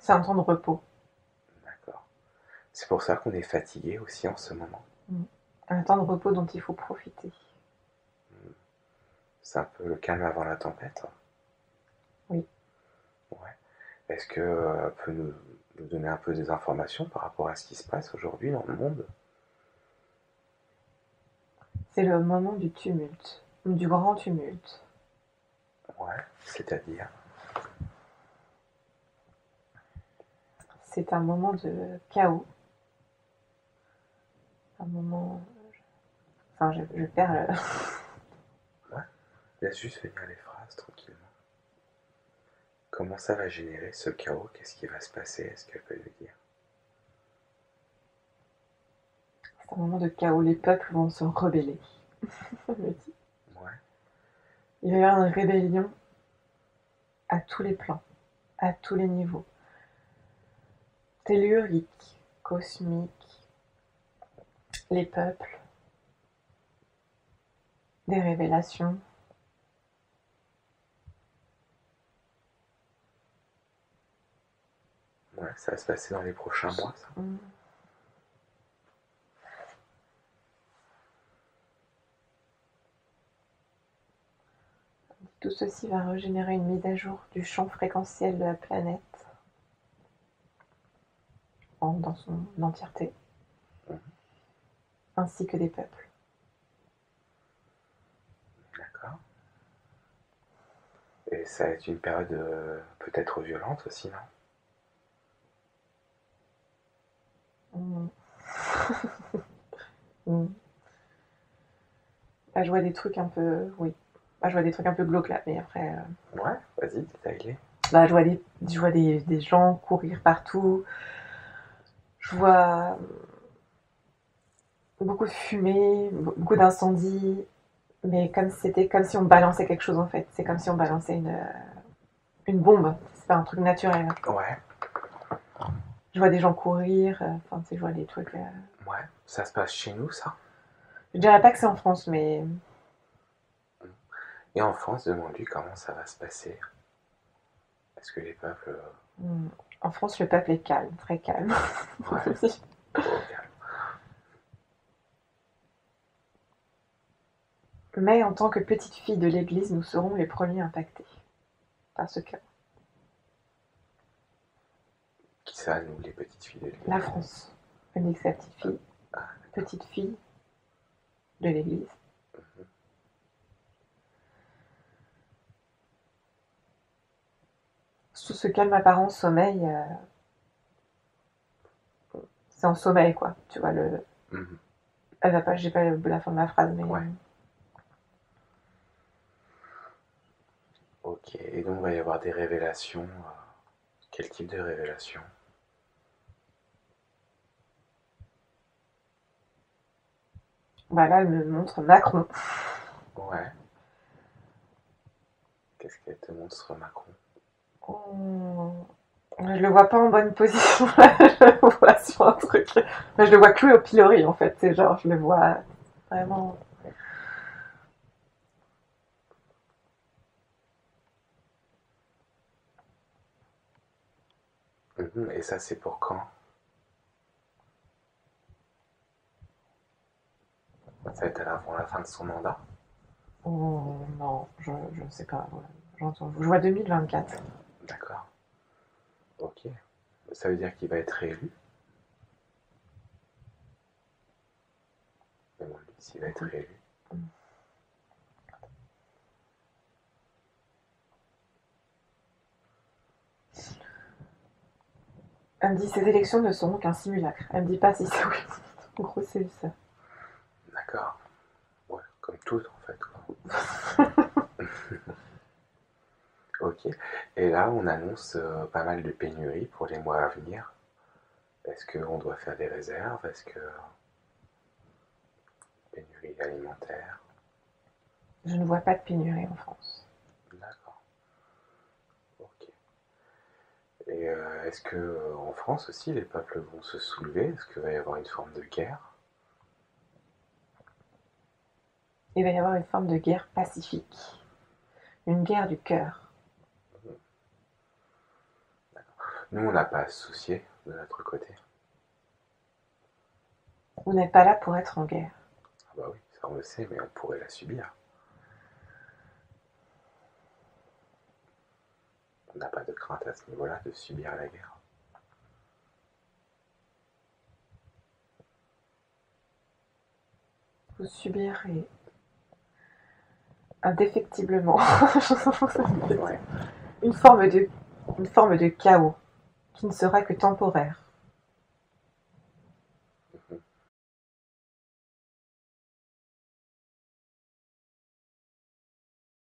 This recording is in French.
C'est un temps de repos. D'accord. C'est pour ça qu'on est fatigué aussi en ce moment. Un temps de repos dont il faut profiter. C'est un peu le calme avant la tempête. Oui. Ouais. Est-ce que peut nous donner un peu des informations par rapport à ce qui se passe aujourd'hui dans le monde? C'est le moment du tumulte, du grand tumulte. Ouais, c'est-à-dire? C'est un moment de chaos. Un moment. Enfin, je perds le. Ouais, laisse juste venir les phrases tranquillement. Comment ça va générer ce chaos? Qu'est-ce qui va se passer? Est-ce qu'elle peut nous dire? C'est un moment de chaos. Les peuples vont se rebeller. Ouais, Il va y avoir une rébellion à tous les plans, à tous les niveaux. Tellurique, cosmique, les peuples, des révélations. ouais, ça va se passer dans les prochains mois, ça. Mm. Tout ceci va régénérer une mise à jour du champ fréquentiel de la planète dans son entièreté, Mhm. ainsi que des peuples. D'accord. Et ça va être une période peut-être violente aussi, non? Mm. Mm. Bah, je vois des trucs un peu. Oui. Bah, je vois des trucs un peu glauques là, mais après. Ouais, vas-y, détaille-les. Bah, je vois des gens courir partout. Je vois beaucoup de fumée, beaucoup d'incendies, mais c'était comme si on balançait quelque chose en fait. C'est comme si on balançait une bombe. C'est pas un truc naturel. Ouais, Je vois des gens courir. Enfin, je vois des trucs. ouais, ça se passe chez nous, ça. Je dirais pas que c'est en France, mais Et en France, demande-lui comment ça va se passer. Est-ce que les peuples. en France, le peuple est calme, très calme. Ouais, trop calme. Mais en tant que petite fille de l'Église, nous serons les premiers impactés par ce cas. Qui ça, nous, les petites filles de La l'église? France. Elle dit que sa Ah, petite fille de l'Église. Sous ce calme apparent sommeil, c'est en sommeil quoi. Tu vois le. mhm. Elle va pas, j'ai pas la fin de ma phrase, mais. Ouais, ok. Et donc, il va y avoir des révélations. Quel type de révélation? Bah là, elle me montre Macron. Ouais. Qu'est-ce qu'elle te montre sur Macron? Oh, je le vois pas en bonne position. Je le vois sur un truc. Je le vois cloué au pilori en fait. C'est genre, je le vois vraiment. Mhm. Et ça, c'est pour quand? Ça va être avant la fin de son mandat? Oh, non, je sais pas. Voilà. Je vois 2024. D'accord. Ok. Ça veut dire qu'il va être réélu? Demande-lui s'il va être réélu. Elle me dit ces élections ne seront qu'un simulacre. Elle me dit pas si c'est oui. En gros, c'est ça. D'accord. Ouais, comme toutes en fait, quoi. Ok. Et là, on annonce pas mal de pénuries pour les mois à venir. Est-ce qu'on doit faire des réserves? Est-ce que pénurie alimentaire? Je ne vois pas de pénurie en France. D'accord. Ok. Et est-ce que en France aussi, les peuples vont se soulever? Est-ce qu'il va y avoir une forme de guerre? Il va y avoir une forme de guerre pacifique. Une guerre du cœur. Nous, on n'a pas à se soucier de notre côté. Vous n'êtes pas là pour être en guerre. Ah bah oui, ça on le sait, mais on pourrait la subir. On n'a pas de crainte à ce niveau-là de subir la guerre. Vous subirez indéfectiblement Ouais. une forme de chaos qui ne sera que temporaire.